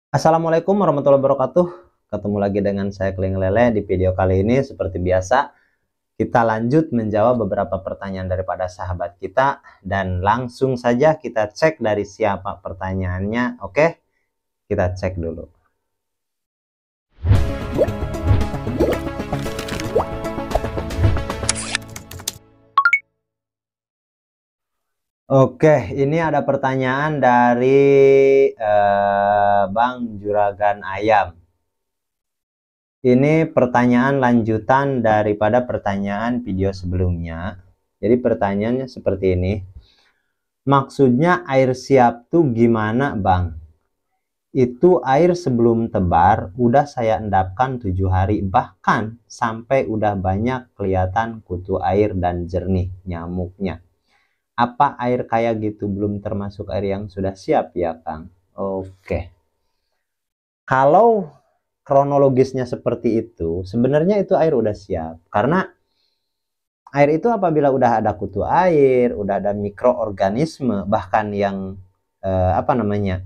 Assalamualaikum warahmatullahi wabarakatuh. Ketemu lagi dengan saya Keling Lele. Di video kali ini seperti biasa kita lanjut menjawab beberapa pertanyaan daripada sahabat kita, dan langsung saja kita cek dari siapa pertanyaannya. Oke, kita cek dulu. Oke, ini ada pertanyaan dari Bang Juragan Ayam. Ini pertanyaan lanjutan daripada pertanyaan video sebelumnya. Jadi pertanyaannya seperti ini. Maksudnya air siap tuh gimana, Bang? Itu air sebelum tebar udah saya endapkan 7 hari, bahkan sampai udah banyak kelihatan kutu air dan jernih nyamuknya. Apa air kayak gitu belum termasuk air yang sudah siap ya, Kang? Oke. Kalau kronologisnya seperti itu, sebenarnya itu air udah siap. Karena air itu apabila udah ada kutu air, udah ada mikroorganisme, bahkan yang apa namanya,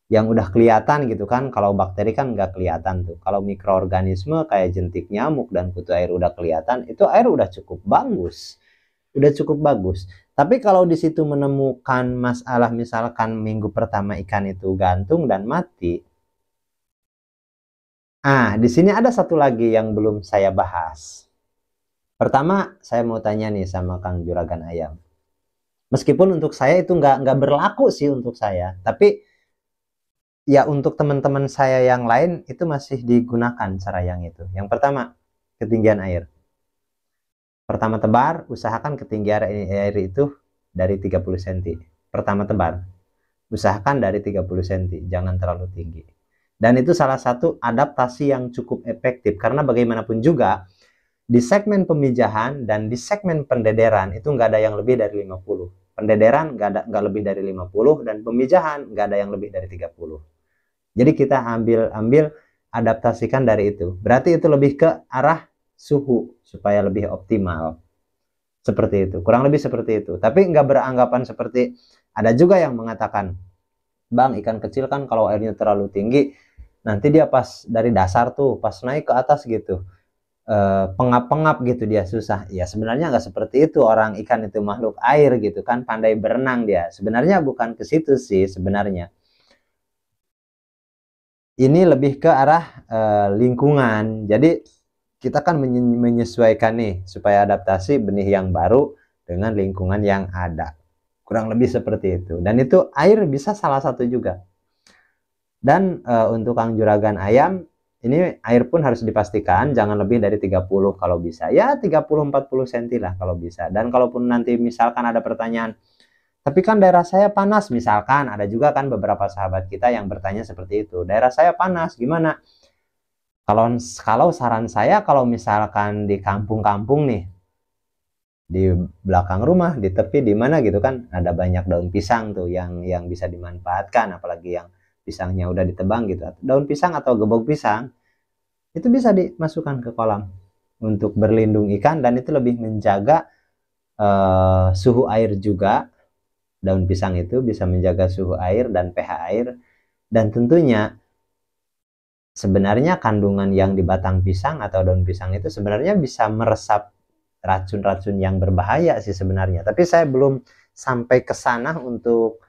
yang udah kelihatan gitu kan. Kalau bakteri kan nggak kelihatan tuh. Kalau mikroorganisme kayak jentik nyamuk dan kutu air udah kelihatan, itu air udah cukup bagus. Udah cukup bagus. Tapi kalau di situ menemukan masalah, misalkan minggu pertama ikan itu gantung dan mati. Di sini ada satu lagi yang belum saya bahas. Pertama, saya mau tanya nih sama Kang Juragan Ayam. Meskipun untuk saya itu nggak berlaku sih untuk saya, tapi ya untuk teman-teman saya yang lain itu masih digunakan cara yang itu. Yang pertama, ketinggian air. Pertama tebar, usahakan ketinggian air itu dari 30 cm. Pertama tebar, usahakan dari 30 cm, jangan terlalu tinggi. Dan itu salah satu adaptasi yang cukup efektif, karena bagaimanapun juga di segmen pemijahan dan di segmen pendederan itu nggak ada yang lebih dari 50. Pendederan nggak lebih dari 50, dan pemijahan nggak ada yang lebih dari 30. Jadi kita ambil adaptasikan dari itu. Berarti itu lebih ke arah suhu supaya lebih optimal. Seperti itu. Kurang lebih seperti itu. Tapi nggak beranggapan seperti, ada juga yang mengatakan, Bang, ikan kecil kan kalau airnya terlalu tinggi, nanti dia pas dari dasar tuh, pas naik ke atas gitu, pengap-pengap gitu, dia susah. Ya sebenarnya nggak seperti itu. Orang ikan itu makhluk air gitu kan, pandai berenang dia. Sebenarnya bukan ke situ sih sebenarnya. Ini lebih ke arah lingkungan. Jadi kita kan menyesuaikan nih supaya adaptasi benih yang baru dengan lingkungan yang ada. Kurang lebih seperti itu. Dan itu air bisa salah satu juga. Dan untuk Kang Juragan Ayam, ini air pun harus dipastikan jangan lebih dari 30 kalau bisa. Ya 30-40 cm lah kalau bisa. Dan kalaupun nanti misalkan ada pertanyaan, tapi kan daerah saya panas, misalkan ada juga kan beberapa sahabat kita yang bertanya seperti itu. Daerah saya panas, gimana? Kalau saran saya, kalau misalkan di kampung-kampung nih, di belakang rumah, di tepi, di mana gitu kan, ada banyak daun pisang tuh yang bisa dimanfaatkan, apalagi yang pisangnya udah ditebang gitu. Daun pisang atau gebok pisang itu bisa dimasukkan ke kolam untuk berlindung ikan, dan itu lebih menjaga suhu air juga. Daun pisang itu bisa menjaga suhu air dan pH air, dan tentunya sebenarnya kandungan yang di batang pisang atau daun pisang itu sebenarnya bisa meresap racun-racun yang berbahaya sih sebenarnya. Tapi saya belum sampai ke sana untuk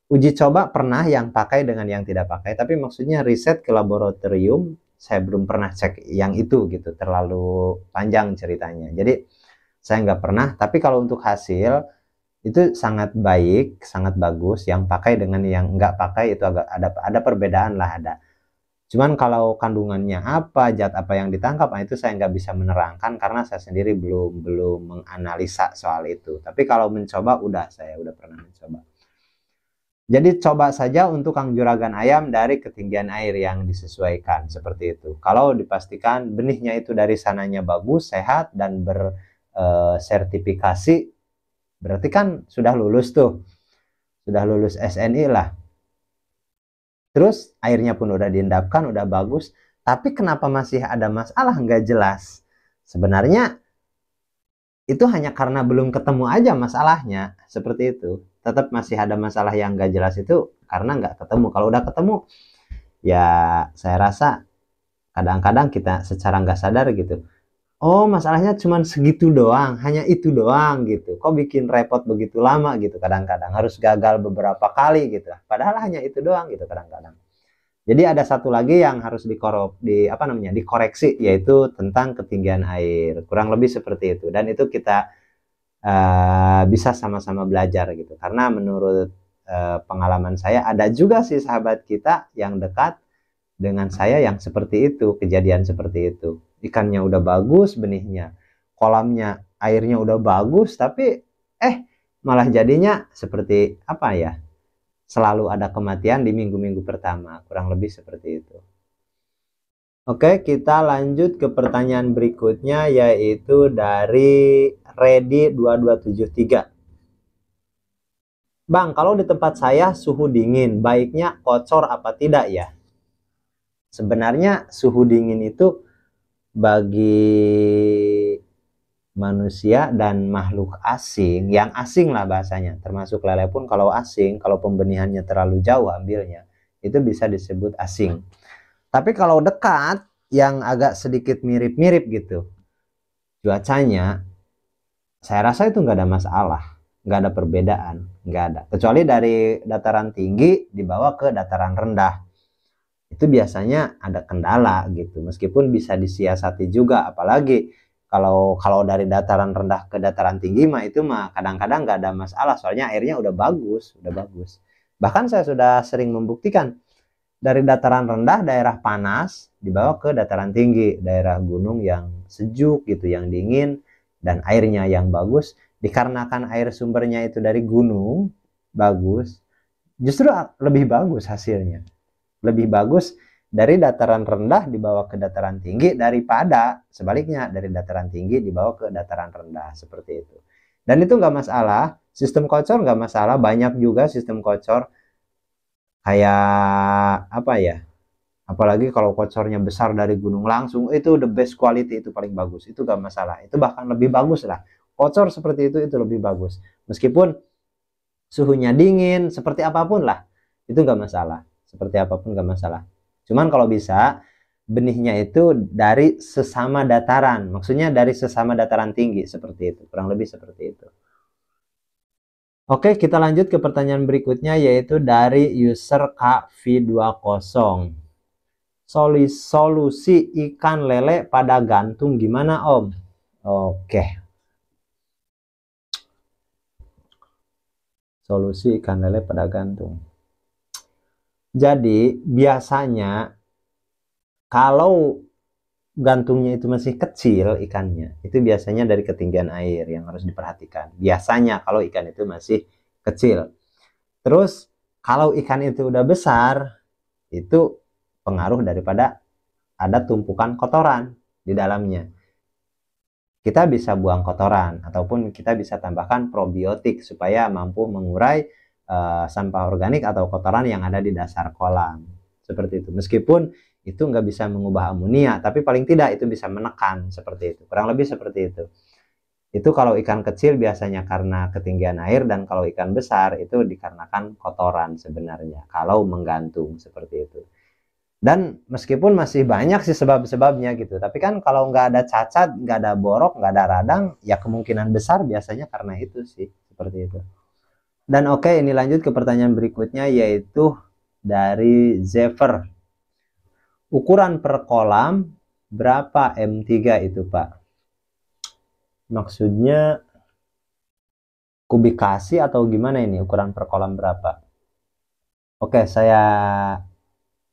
uji coba, pernah yang pakai dengan yang tidak pakai. Tapi maksudnya riset ke laboratorium, saya belum pernah cek yang itu gitu. Terlalu panjang ceritanya. Jadi saya nggak pernah. Tapi kalau untuk hasil itu sangat baik, sangat bagus. Yang pakai dengan yang nggak pakai itu agak ada perbedaan lah, ada. Cuman kalau kandungannya apa, zat apa yang ditangkap, itu saya nggak bisa menerangkan karena saya sendiri belum menganalisa soal itu. Tapi kalau mencoba, saya udah pernah mencoba. Jadi coba saja untuk Kang Juragan Ayam dari ketinggian air yang disesuaikan seperti itu. Kalau dipastikan benihnya itu dari sananya bagus, sehat, dan bersertifikasi, berarti kan sudah lulus tuh, sudah lulus SNI lah. Terus airnya pun udah diendapkan, udah bagus. Tapi kenapa masih ada masalah, nggak jelas. Sebenarnya itu hanya karena belum ketemu aja masalahnya. Seperti itu. Tetap masih ada masalah yang nggak jelas itu karena nggak ketemu. Kalau udah ketemu, Ya saya rasa kadang-kadang kita secara nggak sadar gitu, oh masalahnya cuma segitu doang, hanya itu doang gitu, kok bikin repot begitu lama gitu, kadang-kadang harus gagal beberapa kali gitu, padahal hanya itu doang gitu kadang-kadang. Jadi ada satu lagi yang harus dikoreksi, yaitu tentang ketinggian air, kurang lebih seperti itu. Dan itu kita bisa sama-sama belajar gitu, karena menurut pengalaman saya ada juga sih sahabat kita yang dekat dengan saya yang seperti itu, kejadian seperti itu. Ikannya udah bagus benihnya, kolamnya airnya udah bagus, tapi malah jadinya seperti apa ya, selalu ada kematian di minggu-minggu pertama, kurang lebih seperti itu. Oke, kita lanjut ke pertanyaan berikutnya, yaitu dari Ready 2273. Bang, kalau di tempat saya suhu dingin, baiknya kocor apa tidak ya? Sebenarnya suhu dingin itu bagi manusia dan makhluk asing, yang asing lah bahasanya, termasuk lele pun kalau asing, kalau pembenihannya terlalu jauh ambilnya, itu bisa disebut asing. Tapi kalau dekat, yang agak sedikit mirip-mirip gitu cuacanya, saya rasa itu nggak ada masalah, nggak ada perbedaan, nggak ada. Kecuali dari dataran tinggi dibawa ke dataran rendah, itu biasanya ada kendala gitu. Meskipun bisa disiasati juga, apalagi kalau dari dataran rendah ke dataran tinggi mah itu mah kadang-kadang nggak ada masalah, soalnya airnya udah bagus, udah bagus. Bahkan saya sudah sering membuktikan dari dataran rendah daerah panas dibawa ke dataran tinggi daerah gunung yang sejuk gitu, yang dingin dan airnya yang bagus, dikarenakan air sumbernya itu dari gunung bagus, justru lebih bagus hasilnya, lebih bagus dari dataran rendah dibawa ke dataran tinggi daripada sebaliknya dari dataran tinggi dibawa ke dataran rendah, seperti itu. Dan itu nggak masalah, sistem kocor nggak masalah, banyak juga sistem kocor kayak apa ya, apalagi kalau kocornya besar dari gunung langsung, itu the best quality, itu paling bagus, itu gak masalah, itu bahkan lebih bagus lah, kocor seperti itu lebih bagus, meskipun suhunya dingin seperti apapun lah, itu gak masalah, seperti apapun gak masalah. Cuman kalau bisa benihnya itu dari sesama dataran, maksudnya dari sesama dataran tinggi, seperti itu, kurang lebih seperti itu. Oke, kita lanjut ke pertanyaan berikutnya, yaitu dari user KV20. Solusi ikan lele pada gantung gimana Om? Oke. Solusi ikan lele pada gantung. Jadi biasanya kalau gantungnya itu masih kecil ikannya, itu biasanya dari ketinggian air yang harus diperhatikan. Biasanya kalau ikan itu masih kecil. Terus kalau ikan itu udah besar, itu pengaruh daripada ada tumpukan kotoran di dalamnya. Kita bisa buang kotoran ataupun kita bisa tambahkan probiotik supaya mampu mengurai sampah organik atau kotoran yang ada di dasar kolam. Seperti itu. Meskipun itu nggak bisa mengubah amonia, tapi paling tidak itu bisa menekan, seperti itu. Kurang lebih seperti itu. Itu kalau ikan kecil biasanya karena ketinggian air, dan kalau ikan besar itu dikarenakan kotoran sebenarnya, kalau menggantung, seperti itu. Dan meskipun masih banyak sih sebab-sebabnya gitu, tapi kan kalau nggak ada cacat, nggak ada borok, nggak ada radang, ya kemungkinan besar biasanya karena itu sih, seperti itu. Dan oke, ini lanjut ke pertanyaan berikutnya, yaitu dari Zever. Ukuran per kolam berapa M3 itu Pak? Maksudnya kubikasi atau gimana ini, ukuran per kolam berapa? Oke, saya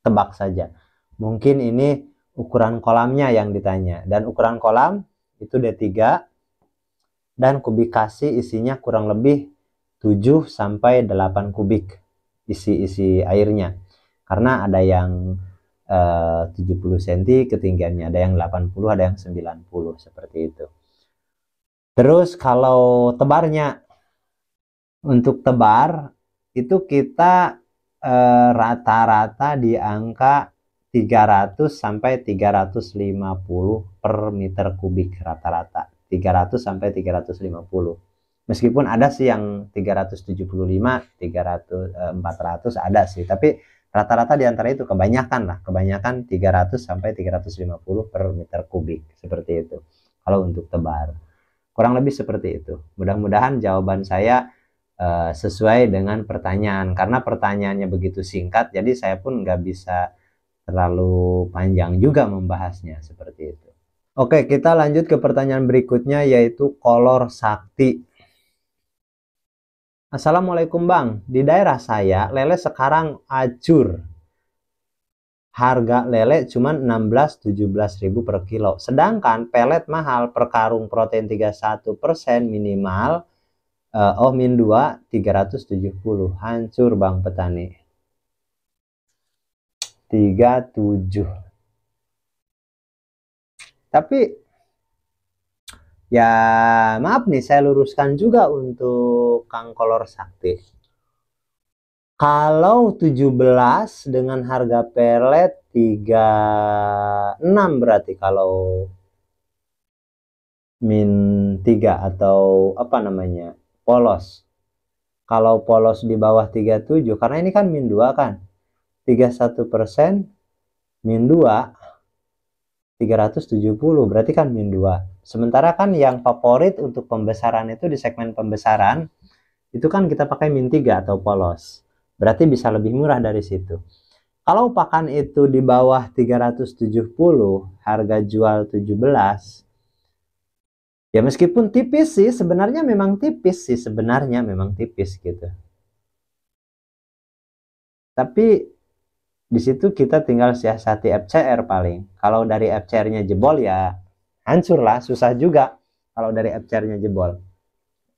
tebak saja. Mungkin ini ukuran kolamnya yang ditanya. Dan ukuran kolam itu D3 dan kubikasi isinya kurang lebih 7 sampai 8 kubik isi airnya. Karena ada yang 70 cm ketinggiannya, ada yang 80, ada yang 90, seperti itu. Terus kalau tebarnya, untuk tebar itu kita rata-rata di angka 300 sampai 350 per meter kubik, rata-rata 300 sampai 350. Meskipun ada sih yang 375, 300, 400 ada sih, tapi Rata-rata di antara itu, kebanyakan lah, kebanyakan 300 sampai 350 per meter kubik, seperti itu. Kalau untuk tebar, kurang lebih seperti itu. Mudah-mudahan jawaban saya sesuai dengan pertanyaan, karena pertanyaannya begitu singkat, jadi saya pun nggak bisa terlalu panjang juga membahasnya, seperti itu. Oke, kita lanjut ke pertanyaan berikutnya, yaitu kolor sakti. Assalamualaikum Bang, di daerah saya lele sekarang acur. Harga lele cuma 16-17 ribu per kilo. Sedangkan pelet mahal per karung protein 31% minimal. Min 2 370. Hancur Bang petani. 37. Tapi ya maaf nih, saya luruskan juga untuk Kang Kolor Sakti. Kalau 17 dengan harga pelet 36 berarti kalau min 3 atau apa namanya, polos. Kalau polos di bawah 37, karena ini kan min 2 kan, 31% min 2 370, berarti kan min 2. Sementara kan yang favorit untuk pembesaran itu di segmen pembesaran itu kan kita pakai min 3 atau polos, berarti bisa lebih murah dari situ. Kalau pakan itu di bawah 370, harga jual 17, ya meskipun tipis sih, sebenarnya memang tipis sih, sebenarnya memang tipis gitu. Tapi di situ kita tinggal siasati FCR paling. Kalau dari FCR-nya jebol ya hancur lah, susah juga kalau dari FCR-nya jebol.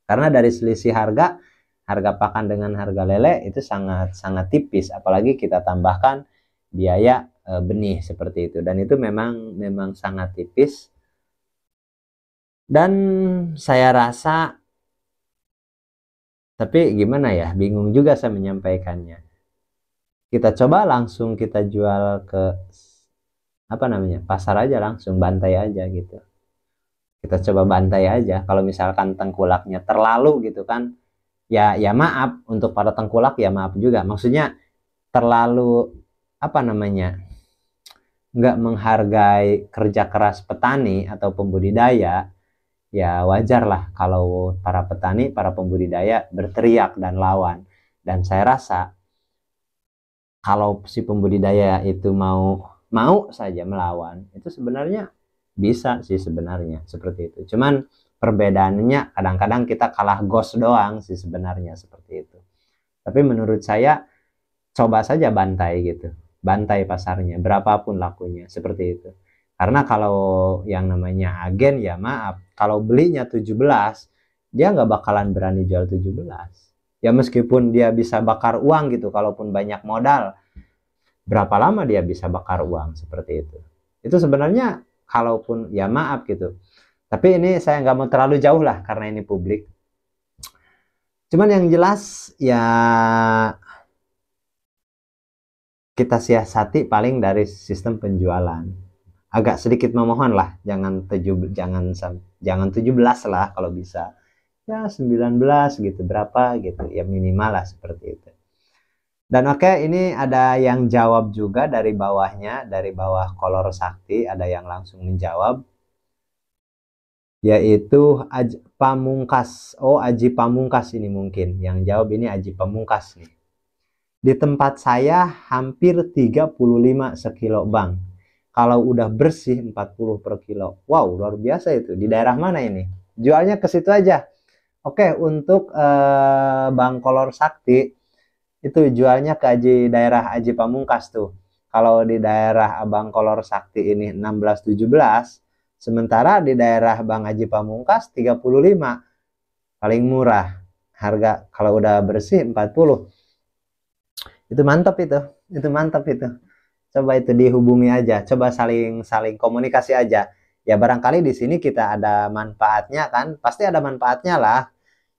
Karena dari selisih harga pakan dengan harga lele itu sangat tipis, apalagi kita tambahkan biaya benih seperti itu. Dan itu memang sangat tipis. Dan saya rasa, tapi gimana ya, bingung juga saya menyampaikannya. Kita coba langsung kita jual ke apa namanya, pasar aja, langsung bantai aja gitu. Kita coba bantai aja. Kalau misalkan tengkulaknya terlalu gitu kan, ya maaf untuk para tengkulak, ya maaf juga. Maksudnya terlalu apa namanya, nggak menghargai kerja keras petani atau pembudidaya, ya wajar lah kalau para petani, para pembudidaya berteriak dan lawan. Dan saya rasa kalau si pembudidaya itu mau saja melawan, itu sebenarnya bisa sih sebenarnya, seperti itu. Cuman perbedaannya kadang-kadang kita kalah gos doang sih sebenarnya, seperti itu. Tapi menurut saya coba saja bantai gitu, bantai pasarnya berapapun lakunya, seperti itu. Karena kalau yang namanya agen, ya maaf, kalau belinya 17, dia nggak bakalan berani jual 17. Ya meskipun dia bisa bakar uang gitu, kalaupun banyak modal, berapa lama dia bisa bakar uang, seperti itu. Itu sebenarnya kalaupun ya maaf gitu. Tapi ini saya nggak mau terlalu jauh lah karena ini publik. Cuman yang jelas ya kita siasati paling dari sistem penjualan. Agak sedikit memohon lah, jangan 17 lah kalau bisa. Ya 19 gitu, berapa gitu, ya minimal lah seperti itu. Dan oke, ini ada yang jawab juga dari bawahnya, dari bawah Kolor Sakti ada yang langsung menjawab, yaitu Pamungkas. Oh, Aji Pamungkas ini mungkin yang jawab, ini Aji Pamungkas nih. Di tempat saya hampir 35 sekilo Bang. Kalau udah bersih 40 per kilo. Wow, luar biasa itu. Di daerah mana ini? Jualnya ke situ aja. Oke, untuk Bang Kolor Sakti itu jualnya ke daerah Aji Pamungkas tuh. Kalau di daerah Abang Kolor Sakti ini 16-17, sementara di daerah Bang Aji Pamungkas 35, paling murah. Harga kalau udah bersih 40. Itu mantap itu. Itu mantap itu. Coba itu dihubungi aja, coba saling komunikasi aja. Ya barangkali di sini kita ada manfaatnya kan, pasti ada manfaatnya lah.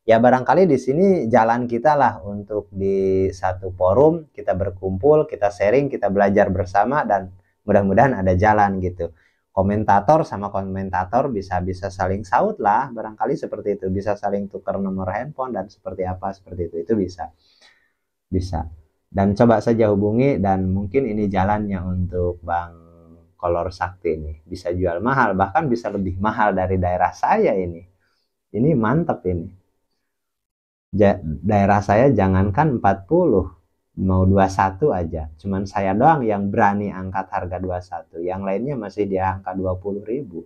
Ya barangkali di sini jalan kita lah untuk di satu forum kita berkumpul, kita sharing, kita belajar bersama, dan mudah-mudahan ada jalan gitu. Komentator sama komentator bisa saling saut lah, barangkali seperti itu, bisa saling tukar nomor handphone dan seperti apa, seperti itu bisa. Dan coba saja hubungi, dan mungkin ini jalannya untuk Bang Kolor Sakti ini. Bisa jual mahal, bahkan bisa lebih mahal dari daerah saya ini. Ini mantap ini. Daerah saya jangankan 40, mau 21 aja. Cuman saya doang yang berani angkat harga 21. Yang lainnya masih di angka 20.000.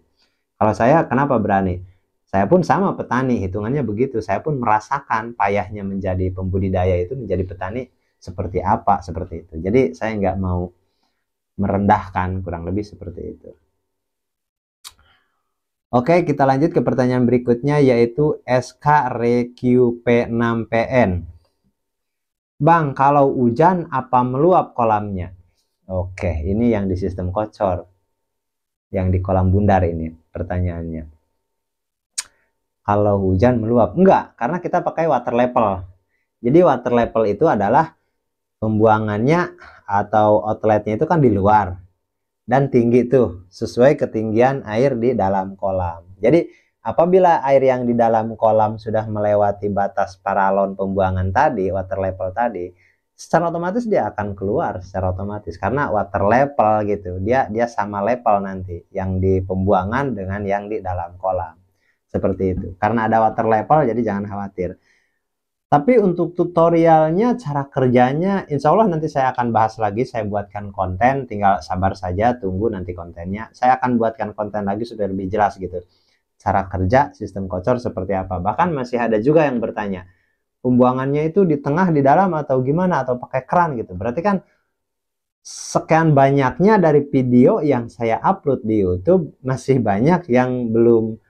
Kalau saya kenapa berani? Saya pun sama petani, hitungannya begitu. Saya pun merasakan payahnya menjadi pembudidaya itu, menjadi petani seperti apa, seperti itu. Jadi saya nggak mau merendahkan, kurang lebih seperti itu. Oke, kita lanjut ke pertanyaan berikutnya, yaitu SKRQP6PN. Bang, kalau hujan apa meluap kolamnya? Oke, ini yang di sistem kocor. Yang di kolam bundar ini pertanyaannya. Kalau hujan meluap? Enggak, karena kita pakai water level. Jadi water level itu adalah pembuangannya atau outletnya itu kan di luar. Dan tinggi tuh, sesuai ketinggian air di dalam kolam. Jadi apabila air yang di dalam kolam sudah melewati batas paralon pembuangan tadi, water level tadi, secara otomatis dia akan keluar secara otomatis, karena water level gitu. Dia sama level nanti yang di pembuangan dengan yang di dalam kolam. Seperti itu. Karena ada water level, jadi jangan khawatir. Tapi untuk tutorialnya, cara kerjanya, insya Allah nanti saya akan bahas lagi. Saya buatkan konten, tinggal sabar saja, tunggu nanti kontennya. Saya akan buatkan konten lagi supaya lebih jelas gitu. Cara kerja sistem kocor seperti apa. Bahkan masih ada juga yang bertanya, pembuangannya itu di tengah, di dalam, atau gimana, atau pakai keran gitu. Berarti kan sekian banyaknya dari video yang saya upload di YouTube, masih banyak yang belum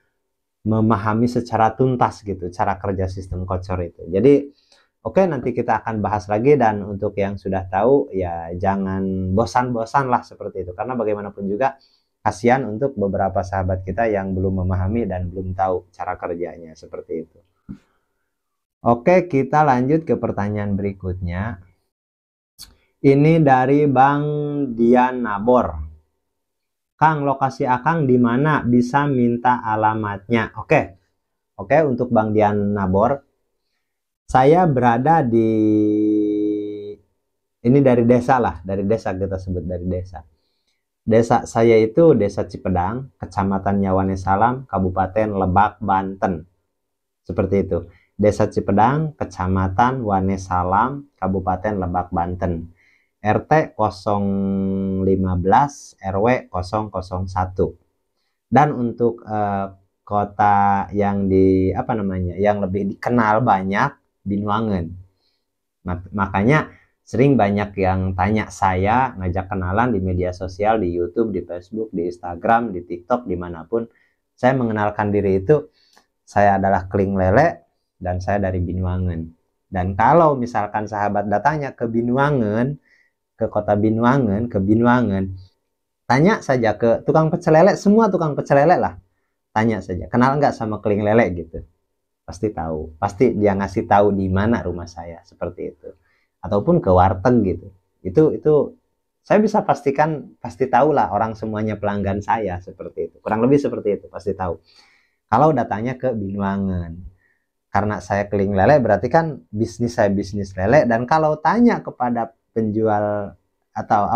memahami secara tuntas gitu cara kerja sistem kocor itu. Jadi oke, nanti kita akan bahas lagi, dan untuk yang sudah tahu ya jangan bosan-bosan lah seperti itu, karena bagaimanapun juga kasihan untuk beberapa sahabat kita yang belum memahami dan belum tahu cara kerjanya seperti itu. Oke, kita lanjut ke pertanyaan berikutnya. Ini dari Bang Dian Nabor. Kang, lokasi Akang di mana? Bisa minta alamatnya? Oke, untuk Bang Dian Nabor, saya berada di, ini dari desa lah, dari desa, kita sebut dari desa. Desa saya itu Desa Cipedang, Kecamatan Nyawanesalam, Kabupaten Lebak, Banten. Seperti itu. Desa Cipedang, Kecamatan Wanesalam, Kabupaten Lebak, Banten. RT 015 RW 001. Dan untuk kota yang di yang lebih dikenal banyak, Binuangen. Makanya sering banyak yang tanya saya, ngajak kenalan di media sosial, di YouTube, di Facebook, di Instagram, di TikTok, dimanapun. Saya mengenalkan diri itu, saya adalah Kling Lele dan saya dari Binuangen. Dan kalau misalkan sahabat datangnya ke Binuangen, ke kota Binuangen, ke Binuangen, tanya saja ke tukang pecel lele, semua tukang pecel lele lah. Tanya saja, kenal nggak sama Kling Lele gitu. Pasti tahu, pasti dia ngasih tahu di mana rumah saya, seperti itu. Ataupun ke warteg gitu. Itu saya bisa pastikan, pasti tahu lah, orang semuanya pelanggan saya seperti itu. Kurang lebih seperti itu, pasti tahu. Kalau datanya ke Binuangen. Karena saya Kling Lele, berarti kan bisnis saya bisnis lele. Dan kalau tanya kepada penjual atau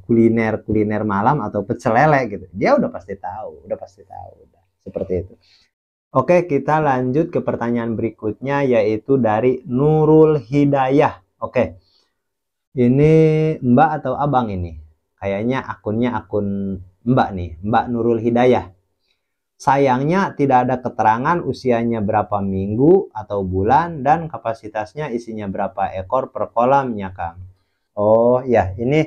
kuliner malam atau pecel lele gitu, dia udah pasti tahu, udah seperti itu. Oke, kita lanjut ke pertanyaan berikutnya, yaitu dari Nurul Hidayah. Oke, ini Mbak atau Abang ini? Kayaknya akunnya akun Mbak nih, Mbak Nurul Hidayah. Sayangnya tidak ada keterangan usianya berapa minggu atau bulan dan kapasitasnya isinya berapa ekor per kolamnya, Kang. Oh ya, ini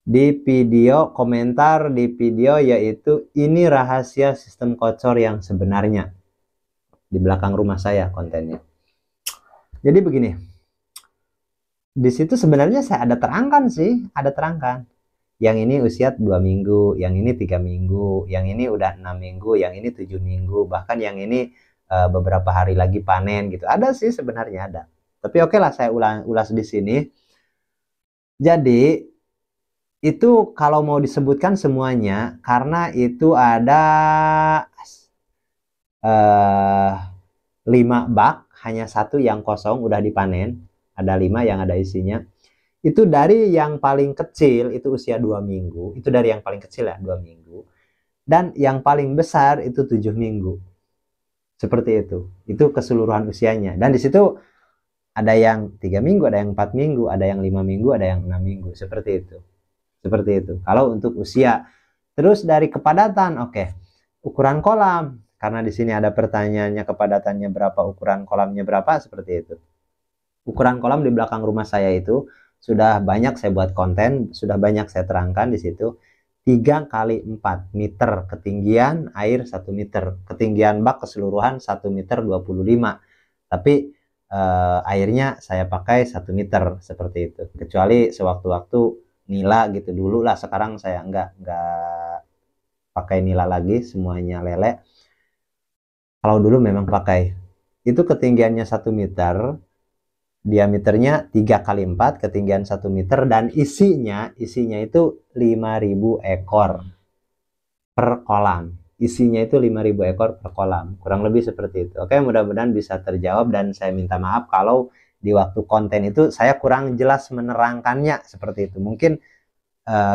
di video, komentar di video, yaitu ini rahasia sistem kocor yang sebenarnya. Di belakang rumah saya kontennya. Jadi begini. Di situ sebenarnya saya ada terangkan sih, ada terangkan. Yang ini usia 2 minggu, yang ini 3 minggu, yang ini udah 6 minggu, yang ini 7 minggu, bahkan yang ini beberapa hari lagi panen gitu. Ada sih sebenarnya, ada. Tapi oke lah, saya ulas di sini. Jadi itu kalau mau disebutkan semuanya, karena itu ada 5 bak, hanya 1 yang kosong udah dipanen. Ada 5 yang ada isinya. Itu dari yang paling kecil itu usia 2 minggu, itu dari yang paling kecil ya 2 minggu, dan yang paling besar itu 7 minggu. Seperti itu keseluruhan usianya. Dan di situ ada yang 3 minggu, ada yang 4 minggu, ada yang 5 minggu, ada yang 6 minggu. Seperti itu kalau untuk usia. Terus dari kepadatan, oke, ukuran kolam, karena di sini ada pertanyaannya kepadatannya berapa, ukuran kolamnya berapa, seperti itu. Ukuran kolam di belakang rumah saya itu sudah banyak saya buat konten, sudah banyak saya terangkan di situ. 3 kali 4 meter ketinggian air 1 meter, ketinggian bak keseluruhan 1 meter 25, tapi airnya saya pakai 1 meter, seperti itu. Kecuali sewaktu-waktu nila gitu dulu lah, sekarang saya enggak pakai nila lagi, semuanya lele. Kalau dulu memang pakai. Itu ketinggiannya 1 meter, diameternya 3 kali 4, ketinggian 1 meter, dan isinya itu 5.000 ekor per kolam. Isinya itu 5.000 ekor per kolam. Kurang lebih seperti itu. Oke, mudah-mudahan bisa terjawab, dan saya minta maaf kalau di waktu konten itu saya kurang jelas menerangkannya seperti itu. Mungkin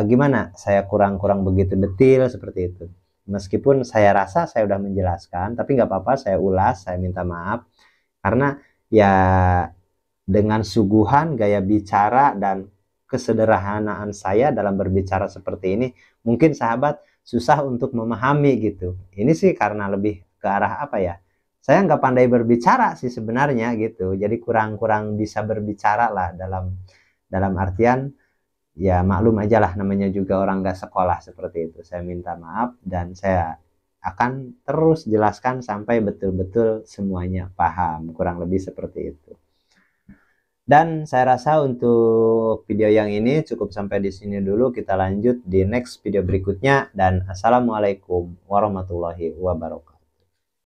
gimana? Saya kurang begitu detail seperti itu. Meskipun saya rasa saya udah menjelaskan, tapi nggak apa-apa, saya ulas, saya minta maaf. Karena ya dengan suguhan gaya bicara dan kesederhanaan saya dalam berbicara seperti ini, mungkin sahabat susah untuk memahami gitu. Ini sih karena lebih ke arah apa ya? Saya nggak pandai berbicara sih sebenarnya gitu. Jadi kurang bisa berbicara lah, dalam artian ya maklum aja lah, namanya juga orang nggak sekolah, seperti itu. Saya minta maaf, dan saya akan terus jelaskan sampai betul-betul semuanya paham, kurang lebih seperti itu. Dan saya rasa untuk video yang ini cukup sampai di sini dulu. Kita lanjut di next video berikutnya, dan assalamualaikum warahmatullahi wabarakatuh.